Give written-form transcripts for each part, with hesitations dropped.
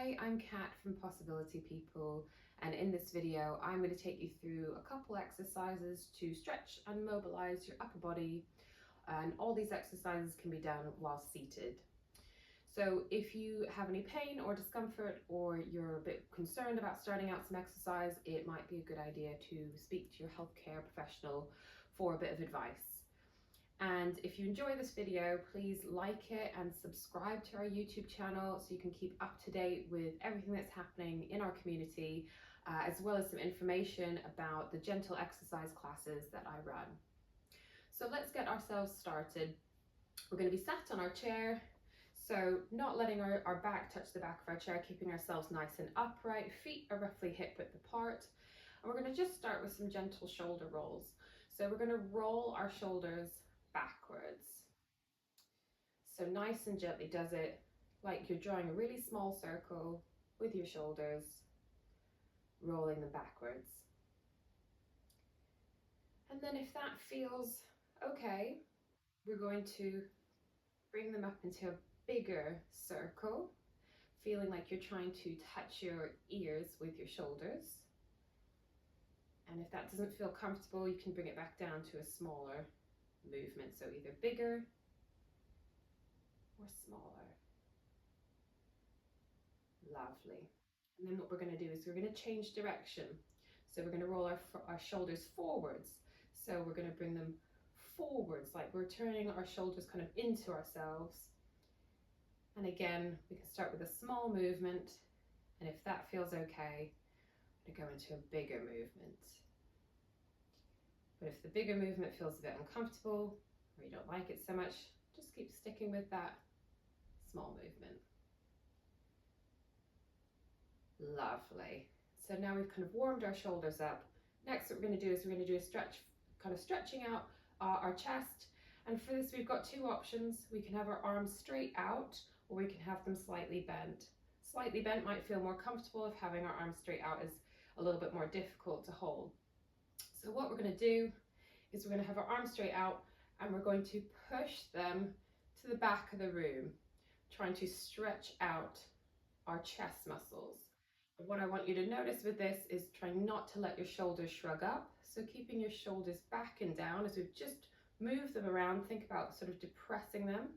Hi, I'm Kat from Possibility People, and in this video I'm going to take you through a couple exercises to stretch and mobilize your upper body, and all these exercises can be done while seated. So if you have any pain or discomfort, or you're a bit concerned about starting out some exercise, it might be a good idea to speak to your healthcare professional for a bit of advice. And if you enjoy this video, please like it and subscribe to our YouTube channel so you can keep up to date with everything that's happening in our community, as well as some information about the gentle exercise classes that I run. So let's get ourselves started. We're going to be sat on our chair, so not letting our back touch the back of our chair, keeping ourselves nice and upright. Feet are roughly hip width apart. And we're going to just start with some gentle shoulder rolls. So we're going to roll our shoulders backwards. So nice and gently does it like you're drawing a really small circle with your shoulders, rolling them backwards. And then if that feels okay, we're going to bring them up into a bigger circle, feeling like you're trying to touch your ears with your shoulders. And if that doesn't feel comfortable, you can bring it back down to a smaller movement, so either bigger or smaller. Lovely. And then what we're going to do is we're going to change direction. So we're going to roll our shoulders forwards. So we're going to bring them forwards, like we're turning our shoulders kind of into ourselves. And again, we can start with a small movement, and if that feels okay, we're going to go into a bigger movement. But if the bigger movement feels a bit uncomfortable, or you don't like it so much, just keep sticking with that small movement. Lovely. So now we've kind of warmed our shoulders up. Next, what we're going to do is we're going to do a stretch, kind of stretching out our chest. And for this, we've got two options. We can have our arms straight out, or we can have them slightly bent. Slightly bent might feel more comfortable if having our arms straight out is a little bit more difficult to hold. So what we're going to do is we're going to have our arms straight out, and we're going to push them to the back of the room, trying to stretch out our chest muscles. And what I want you to notice with this is trying not to let your shoulders shrug up. So keeping your shoulders back and down as we've just moved them around. Think about sort of depressing them.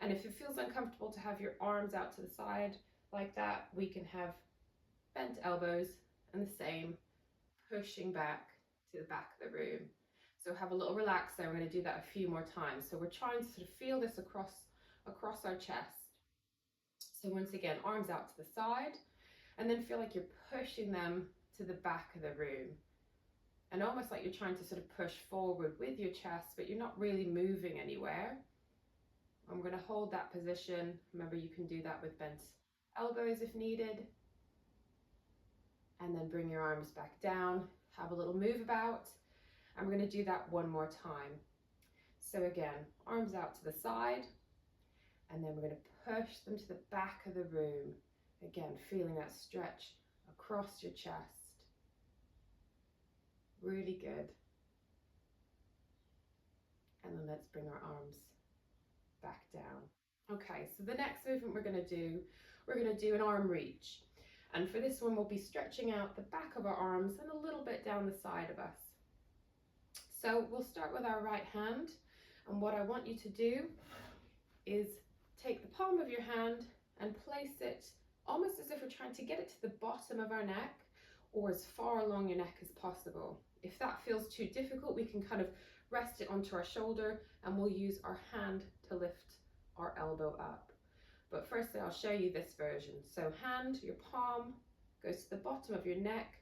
And if it feels uncomfortable to have your arms out to the side like that, we can have bent elbows and the same, pushing back to the back of the room. So have a little relax there. We're going to do that a few more times. So we're trying to sort of feel this across our chest. So once again, arms out to the side, and then feel like you're pushing them to the back of the room. And almost like you're trying to sort of push forward with your chest, but you're not really moving anywhere. And we're going to hold that position. Remember, you can do that with bent elbows if needed. And then bring your arms back down, have a little move about. And we're going to do that one more time. So again, arms out to the side, and then we're going to push them to the back of the room. Again, feeling that stretch across your chest. Really good. And then let's bring our arms back down. Okay, so the next movement we're going to do an arm reach. And for this one, we'll be stretching out the back of our arms and a little bit down the side of us. So we'll start with our right hand. And what I want you to do is take the palm of your hand and place it almost as if we're trying to get it to the bottom of our neck, or as far along your neck as possible. If that feels too difficult, we can kind of rest it onto our shoulder, and we'll use our hand to lift our elbow up. But firstly, I'll show you this version. So hand, your palm goes to the bottom of your neck,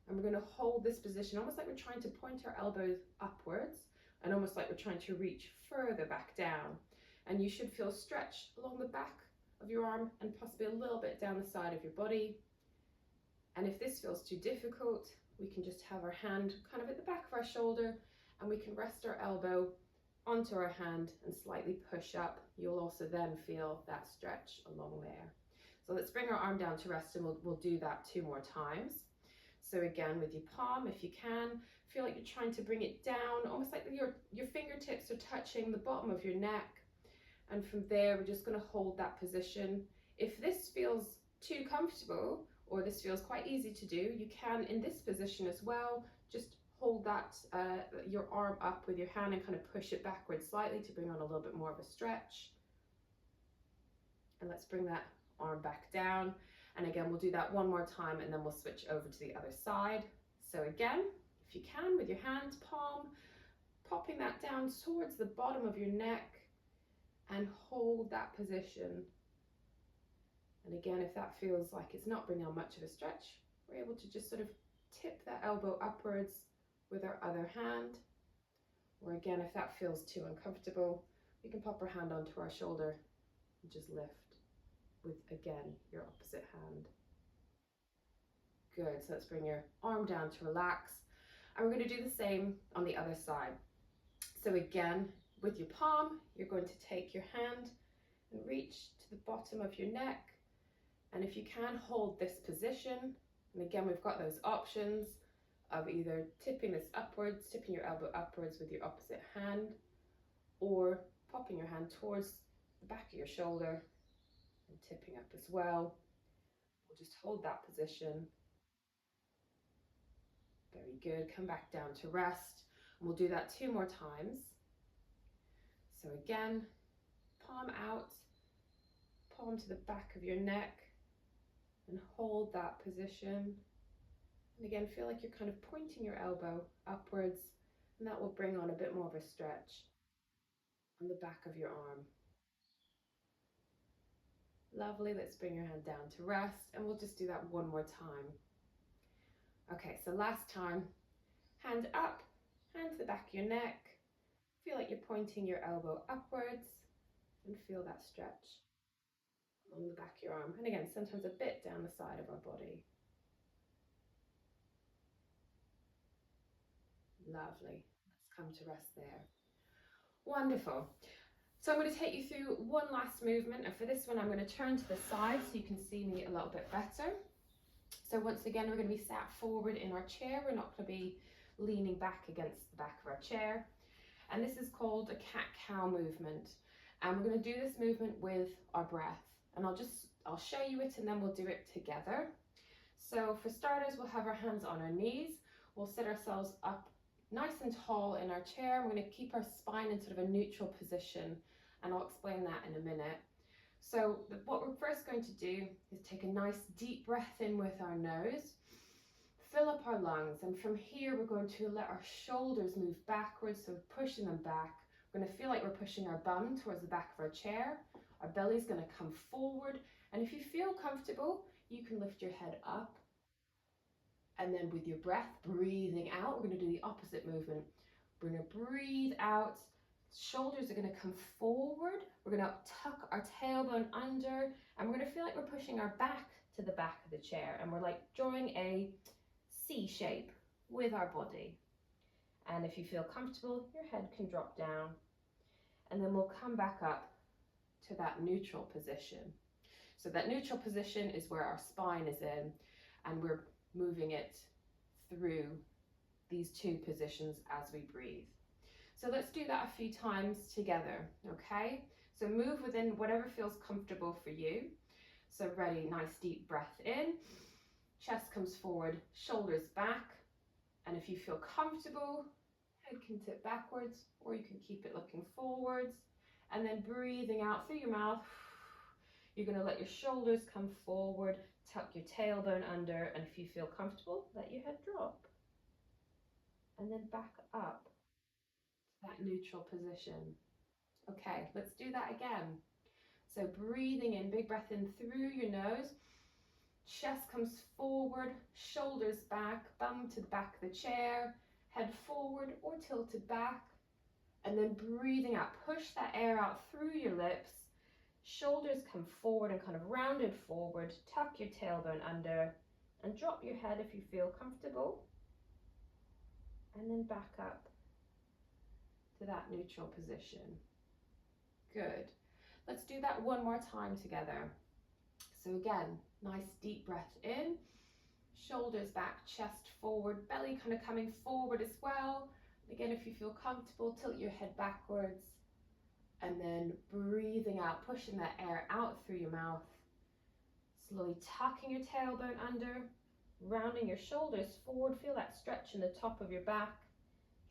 and we're going to hold this position almost like we're trying to point our elbows upwards, and almost like we're trying to reach further back down. And you should feel stretch along the back of your arm and possibly a little bit down the side of your body. And if this feels too difficult, we can just have our hand kind of at the back of our shoulder, and we can rest our elbow onto our hand and slightly push up. You'll also then feel that stretch along there. So let's bring our arm down to rest, and we'll do that 2 more times. So again, with your palm, if you can, feel like you're trying to bring it down, almost like your fingertips are touching the bottom of your neck. And from there, we're just going to hold that position. If this feels too comfortable, or this feels quite easy to do, you can, in this position as well, just hold that your arm up with your hand and kind of push it backwards slightly to bring on a little bit more of a stretch. And let's bring that arm back down. And again, we'll do that one more time and then we'll switch over to the other side. So again, if you can, with your hand palm, popping that down towards the bottom of your neck and hold that position. And again, if that feels like it's not bringing on much of a stretch, we're able to just sort of tip that elbow upwards with our other hand. Or again, if that feels too uncomfortable, we can pop our hand onto our shoulder and just lift with, again, your opposite hand. Good, so let's bring your arm down to relax. And we're going to do the same on the other side. So again, with your palm, you're going to take your hand and reach to the bottom of your neck. And if you can, hold this position. And again, we've got those options of either tipping this upwards, tipping your elbow upwards with your opposite hand, or popping your hand towards the back of your shoulder and tipping up as well. We'll just hold that position. Very good. Come back down to rest. And we'll do that 2 more times. So again, palm out, palm to the back of your neck, and hold that position. And again, feel like you're kind of pointing your elbow upwards, and that will bring on a bit more of a stretch on the back of your arm. Lovely. Let's bring your hand down to rest, and we'll just do that one more time. Okay, so last time, hand up, hand to the back of your neck. Feel like you're pointing your elbow upwards and feel that stretch on the back of your arm. And again, sometimes a bit down the side of our body. Lovely. Let's come to rest there. Wonderful. So I'm going to take you through one last movement, and for this one I'm going to turn to the side so you can see me a little bit better. So once again, we're going to be sat forward in our chair. We're not going to be leaning back against the back of our chair. And this is called a cat-cow movement. And we're going to do this movement with our breath. And I'll show you it and then we'll do it together. So for starters, we'll have our hands on our knees. We'll sit ourselves up nice and tall in our chair. We're going to keep our spine in sort of a neutral position, and I'll explain that in a minute. So what we're first going to do is take a nice deep breath in with our nose, fill up our lungs, and from here we're going to let our shoulders move backwards, so pushing them back. We're going to feel like we're pushing our bum towards the back of our chair. Our belly's going to come forward, and if you feel comfortable, you can lift your head up. And then with your breath, breathing out, we're going to do the opposite movement. We're going to breathe out. Shoulders are going to come forward. We're going to tuck our tailbone under, and we're going to feel like we're pushing our back to the back of the chair, and we're like drawing a C shape with our body. And if you feel comfortable, your head can drop down, and then we'll come back up to that neutral position. So that neutral position is where our spine is in, and we're moving it through these 2 positions as we breathe. So let's do that a few times together, okay? So move within whatever feels comfortable for you. So ready, nice deep breath in, chest comes forward, shoulders back, and if you feel comfortable, head can tip backwards, or you can keep it looking forwards, and then breathing out through your mouth. You're going to let your shoulders come forward, tuck your tailbone under, and if you feel comfortable, let your head drop. And then back up to that neutral position. Okay, let's do that again. So breathing in, big breath in through your nose. Chest comes forward, shoulders back, bum to the back of the chair, head forward or tilted back. And then breathing out, push that air out through your lips. Shoulders come forward and kind of rounded forward, tuck your tailbone under and drop your head if you feel comfortable. And then back up to that neutral position. Good. Let's do that one more time together. So again, nice deep breath in, shoulders back, chest forward, belly kind of coming forward as well. Again, if you feel comfortable, tilt your head backwards. And then breathing out, pushing that air out through your mouth. Slowly tucking your tailbone under, rounding your shoulders forward. Feel that stretch in the top of your back.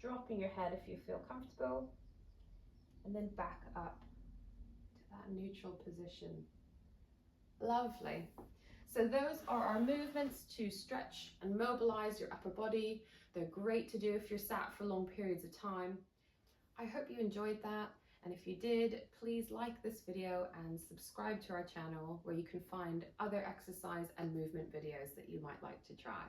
Dropping your head if you feel comfortable. And then back up to that neutral position. Lovely. So those are our movements to stretch and mobilize your upper body. They're great to do if you're sat for long periods of time. I hope you enjoyed that. And if you did, please like this video and subscribe to our channel where you can find other exercise and movement videos that you might like to try.